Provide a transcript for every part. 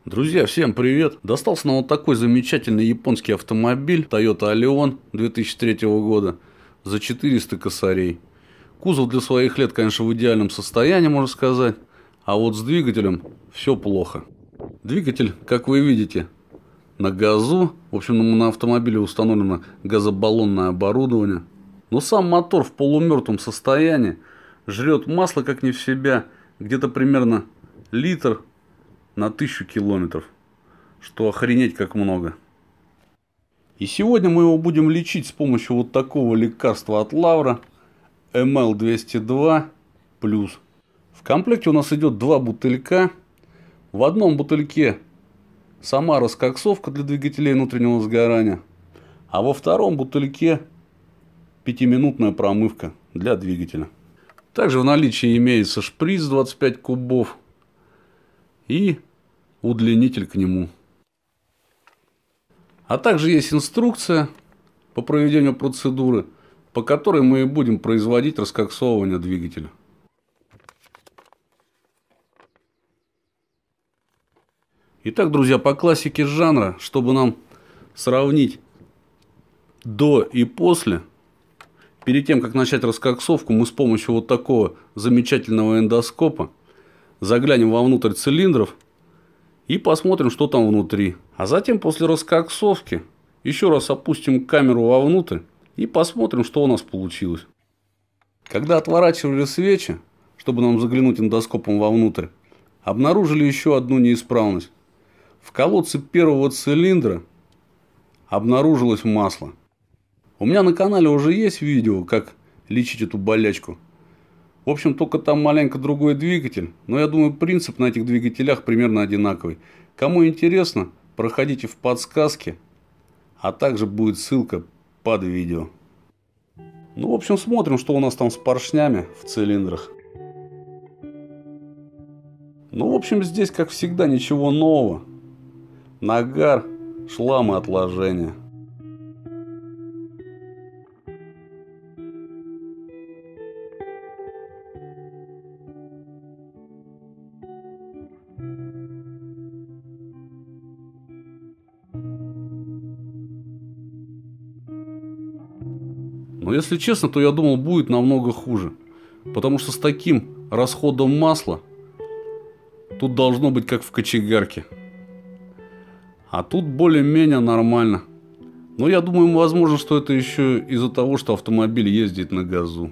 Друзья, всем привет! Достался нам вот такой замечательный японский автомобиль Toyota Allion 2003 года за 400 косарей. Кузов для своих лет, конечно, в идеальном состоянии, можно сказать. А вот с двигателем все плохо. Двигатель, как вы видите, на газу. В общем, на автомобиле установлено газобаллонное оборудование. Но сам мотор в полумертвом состоянии. Жрет масло как не в себя. Где-то примерно литр на 1000 километров. Что охренеть как много. И сегодня мы его будем лечить с помощью вот такого лекарства от Лавра ML202+. В комплекте у нас идет два бутылька. В одном бутыльке сама раскоксовка для двигателей внутреннего сгорания. А во втором бутыльке 5-минутная промывка для двигателя. Также в наличии имеется шприц 25 кубов и удлинитель к нему. А также есть инструкция по проведению процедуры, по которой мы и будем производить раскоксовывание двигателя. Итак, друзья, по классике жанра, чтобы нам сравнить до и после, перед тем, как начать раскоксовку, мы с помощью вот такого замечательного эндоскопа заглянем вовнутрь цилиндров и посмотрим, что там внутри. А затем, после раскоксовки, еще раз опустим камеру вовнутрь и посмотрим, что у нас получилось. Когда отворачивали свечи, чтобы нам заглянуть эндоскопом вовнутрь, обнаружили еще одну неисправность. В колодце первого цилиндра обнаружилось масло. У меня на канале уже есть видео, как лечить эту болячку. В общем, только там маленько другой двигатель, но я думаю, принцип на этих двигателях примерно одинаковый. Кому интересно, проходите в подсказке, а также будет ссылка под видео. Ну, в общем, смотрим, что у нас там с поршнями в цилиндрах. Ну, в общем, здесь, как всегда, ничего нового. Нагар, шлам и отложения. Но если честно, то я думал, будет намного хуже. Потому что с таким расходом масла тут должно быть как в кочегарке. А тут более-менее нормально. Но я думаю, возможно, что это еще из-за того, что автомобиль ездит на газу.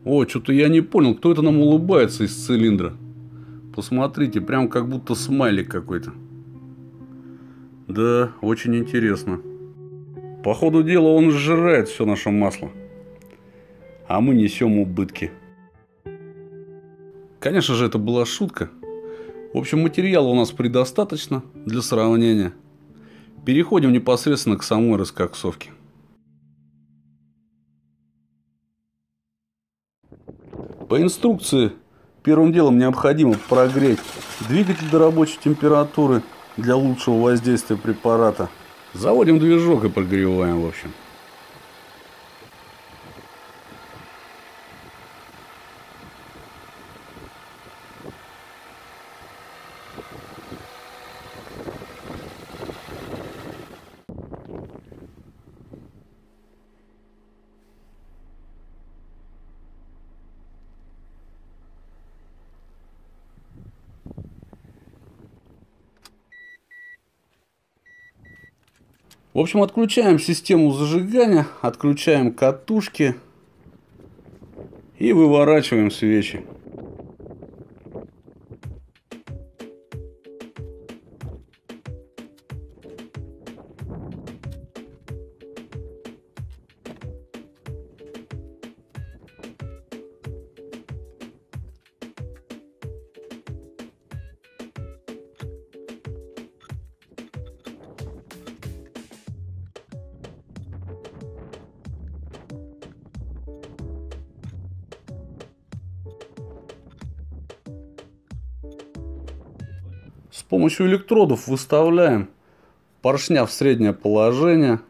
О, что-то я не понял, кто это нам улыбается из цилиндра. Посмотрите, прям как будто смайлик какой-то. Да, очень интересно. По ходу дела он сжирает все наше масло. А мы несем убытки. Конечно же, это была шутка. В общем, материала у нас предостаточно для сравнения. Переходим непосредственно к самой раскоксовке. По инструкции, первым делом необходимо прогреть двигатель до рабочей температуры для лучшего воздействия препарата. Заводим движок и прогреваем, в общем. В общем, отключаем систему зажигания, отключаем катушки и выворачиваем свечи. С помощью электродов выставляем поршня в среднее положение.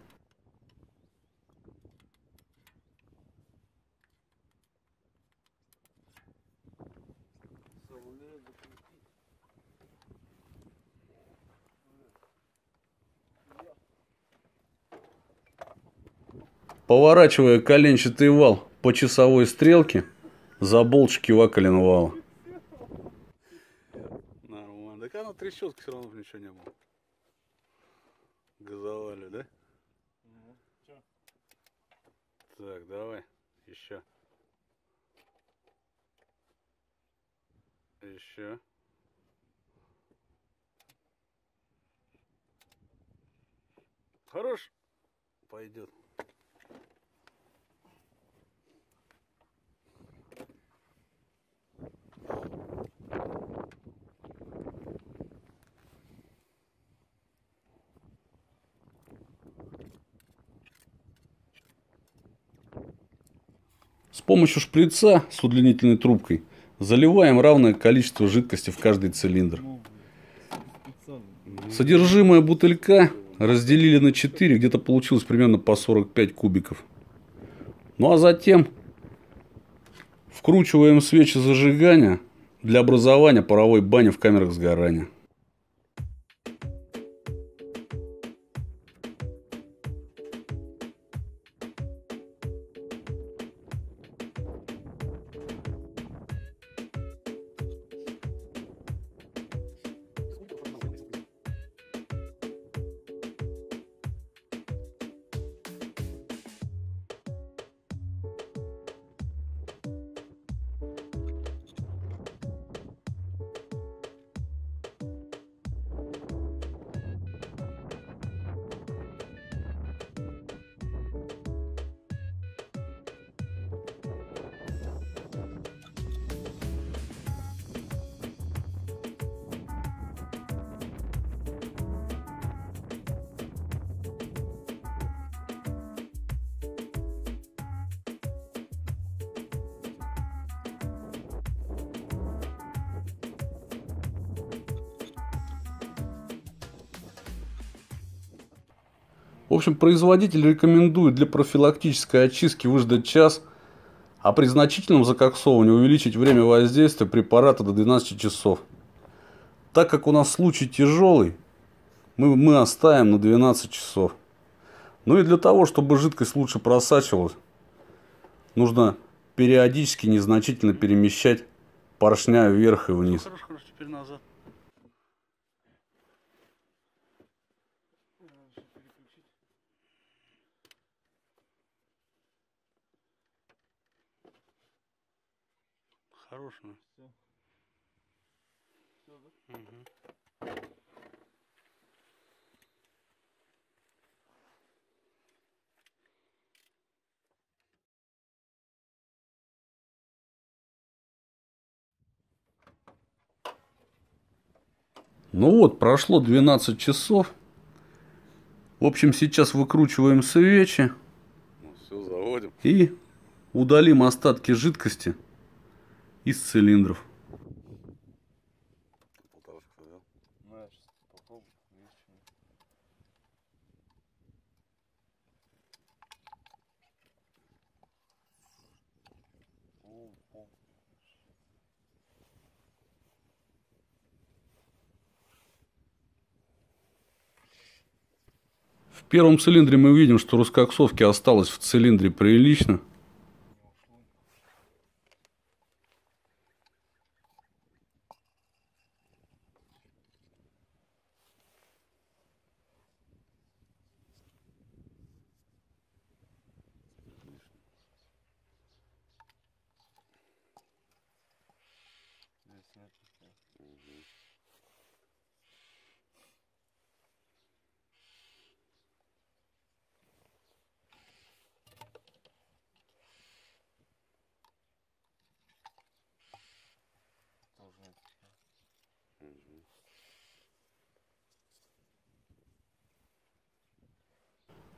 Поворачивая коленчатый вал по часовой стрелке за болтики вакуумного вала. Нормально. Так она трещотка, все равно ничего не было. Газовали, да? Так, давай. Еще. Еще. Хорош? Пойдет. С помощью шприца с удлинительной трубкой заливаем равное количество жидкости в каждый цилиндр. Содержимое бутылька разделили на 4, где-то получилось примерно по 45 кубиков. Ну а затем вкручиваем свечи зажигания для образования паровой бани в камерах сгорания. В общем, производитель рекомендует для профилактической очистки выждать час, а при значительном закоксовывании увеличить время воздействия препарата до 12 часов. Так как у нас случай тяжелый, мы оставим на 12 часов. Ну и для того, чтобы жидкость лучше просачивалась, нужно периодически незначительно перемещать поршня вверх и вниз. Хорошо, теперь назад. Хорошего. Все. Все, да? Угу. Ну вот, прошло 12 часов. В общем, сейчас выкручиваем свечи. Ну, все, заводим. И удалим остатки жидкости из цилиндров. В первом цилиндре мы видим, что раскоксовки осталось в цилиндре прилично.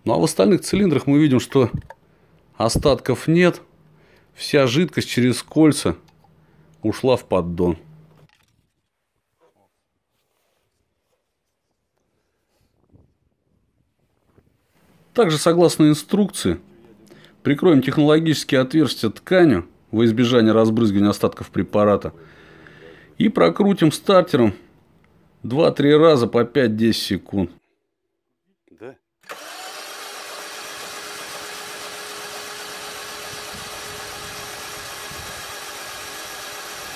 Ну а в остальных цилиндрах мы видим, что остатков нет. Вся жидкость через кольца ушла в поддон. Также, согласно инструкции, прикроем технологические отверстия тканью во избежание разбрызгивания остатков препарата и прокрутим стартером 2-3 раза по 5-10 секунд. Да.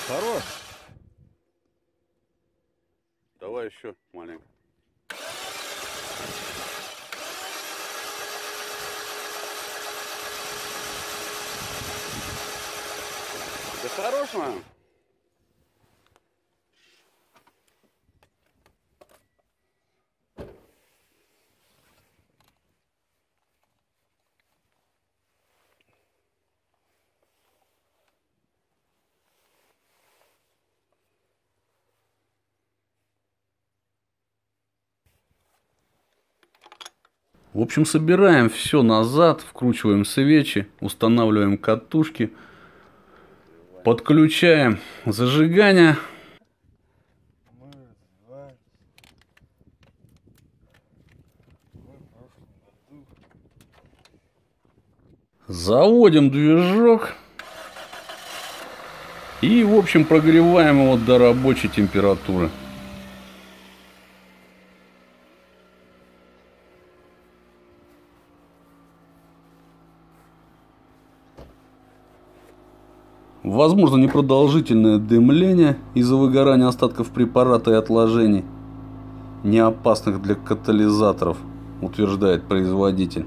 Хорош. Давай еще маленько. Да хорош, мам. В общем, собираем все назад, вкручиваем свечи, устанавливаем катушки, подключаем зажигание. Заводим движок и, в общем, прогреваем его до рабочей температуры. Возможно непродолжительное дымление из-за выгорания остатков препарата и отложений, не опасных для катализаторов, утверждает производитель.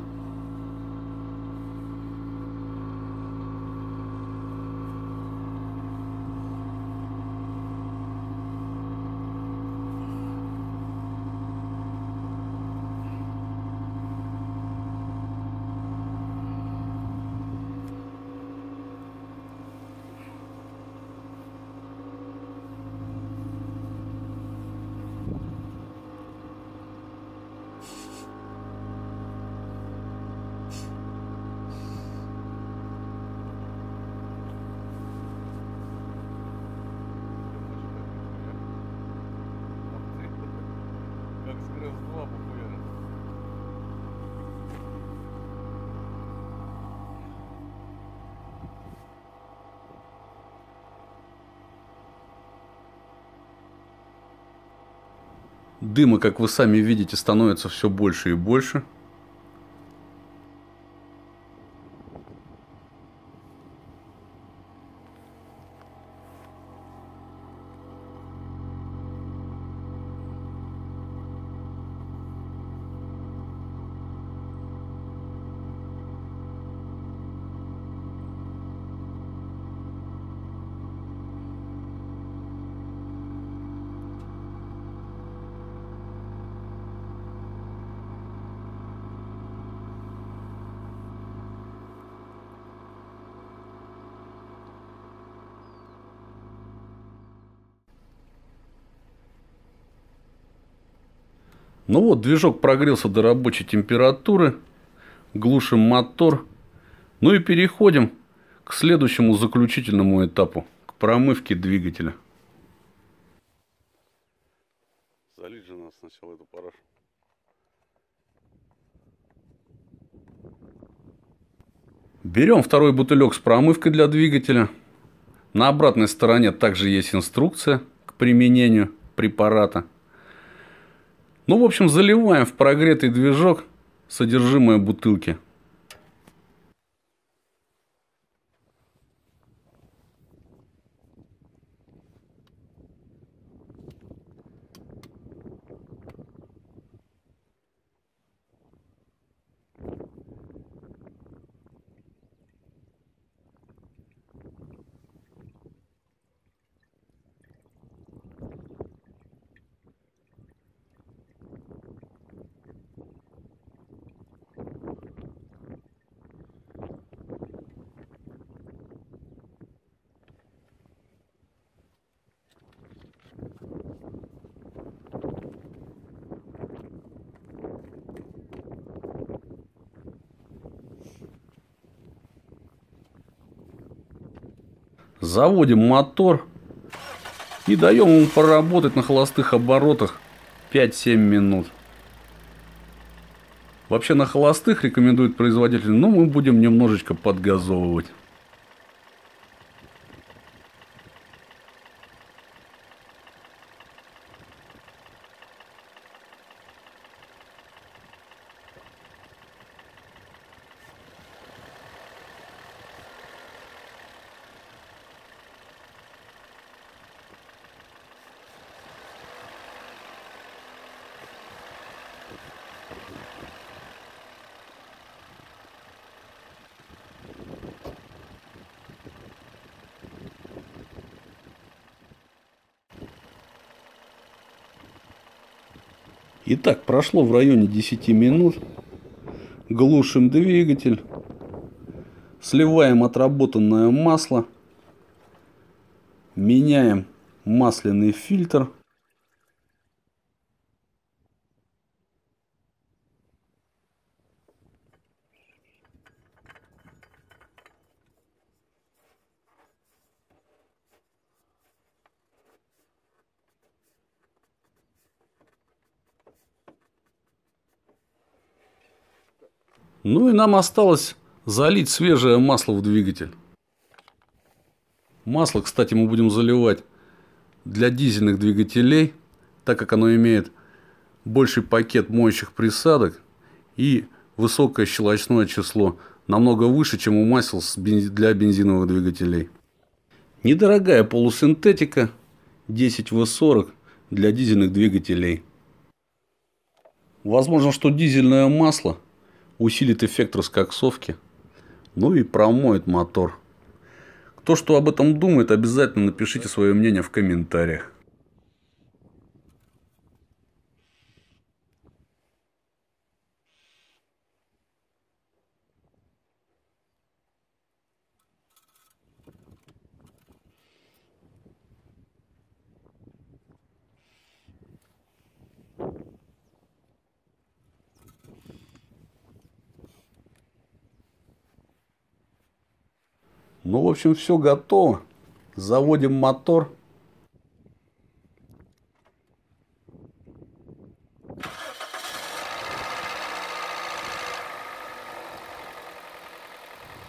Дыма, как вы сами видите, становится все больше и больше. Ну вот, движок прогрелся до рабочей температуры. Глушим мотор. Ну и переходим к следующему заключительному этапу, к промывке двигателя. Залить же надо сначала эту парашу. Берем второй бутылек с промывкой для двигателя. На обратной стороне также есть инструкция к применению препарата. Ну, в общем, заливаем в прогретый движок содержимое бутылки. Заводим мотор и даем ему поработать на холостых оборотах 5-7 минут. Вообще на холостых рекомендует производитель, но мы будем немножечко подгазовывать. Итак, прошло в районе 10 минут. Глушим двигатель. Сливаем отработанное масло. Меняем масляный фильтр. Ну и нам осталось залить свежее масло в двигатель. Масло, кстати, мы будем заливать для дизельных двигателей, так как оно имеет больший пакет моющих присадок и высокое щелочное число, намного выше, чем у масел для бензиновых двигателей. Недорогая полусинтетика 10В40 для дизельных двигателей. Возможно, что дизельное масло усилит эффект раскоксовки, ну и промоет мотор. Кто что об этом думает, обязательно напишите свое мнение в комментариях. Ну, в общем, все готово. Заводим мотор.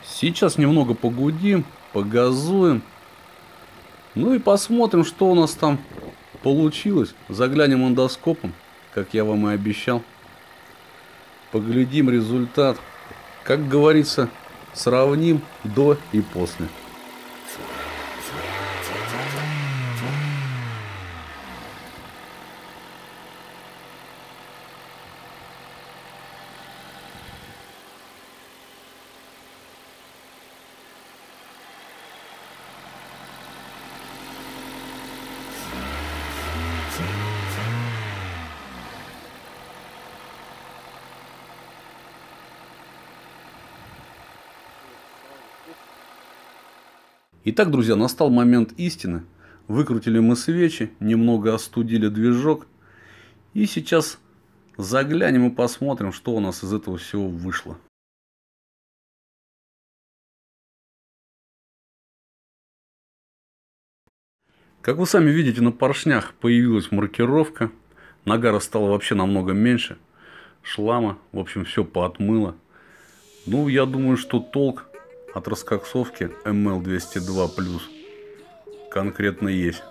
Сейчас немного погудим, погазуем. Ну и посмотрим, что у нас там получилось. Заглянем эндоскопом, как я вам и обещал. Поглядим результат. Как говорится, сравним до и после. Итак, друзья, настал момент истины. Выкрутили мы свечи, немного остудили движок. И сейчас заглянем и посмотрим, что у нас из этого всего вышло. Как вы сами видите, на поршнях появилась маркировка. Нагара стало вообще намного меньше. Шлама, в общем, все поотмыло. Ну, я думаю, что толк от раскоксовки ML202+ конкретно есть.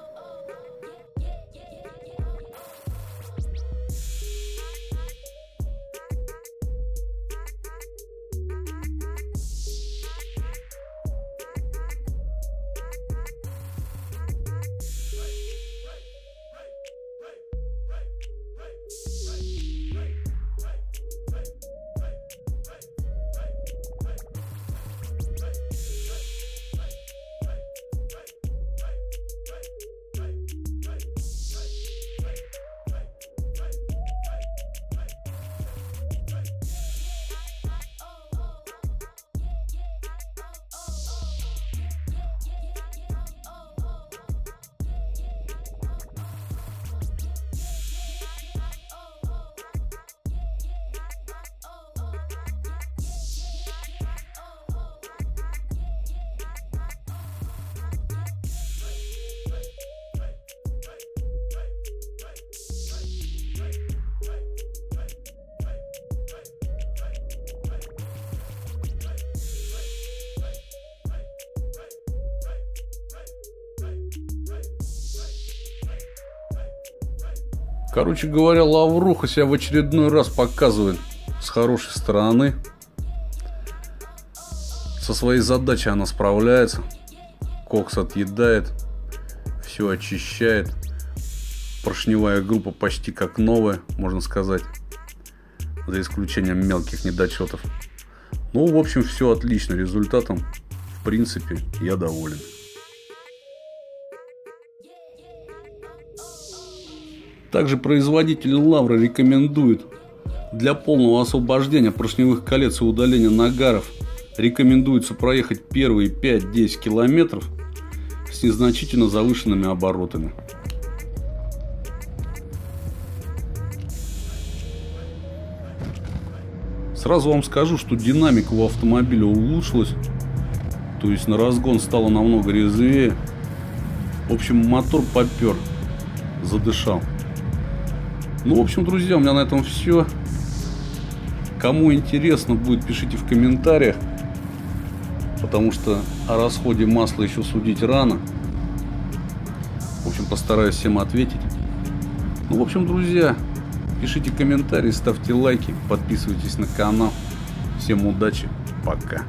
Короче говоря, Лавруха себя в очередной раз показывает с хорошей стороны. Со своей задачей она справляется. Кокс отъедает, все очищает. Поршневая группа почти как новая, можно сказать. За исключением мелких недочетов. Ну, в общем, все отлично. Результатом, в принципе, я доволен. Также производитель Лавры рекомендует для полного освобождения поршневых колец и удаления нагаров рекомендуется проехать первые 5-10 километров с незначительно завышенными оборотами. Сразу вам скажу, что динамика у автомобиля улучшилась, то есть на разгон стало намного резвее. В общем, мотор попер, задышал. Ну, в общем, друзья, у меня на этом все. Кому интересно будет, пишите в комментариях, потому что о расходе масла еще судить рано. В общем, постараюсь всем ответить. Ну, в общем, друзья, пишите комментарии, ставьте лайки, подписывайтесь на канал. Всем удачи, пока.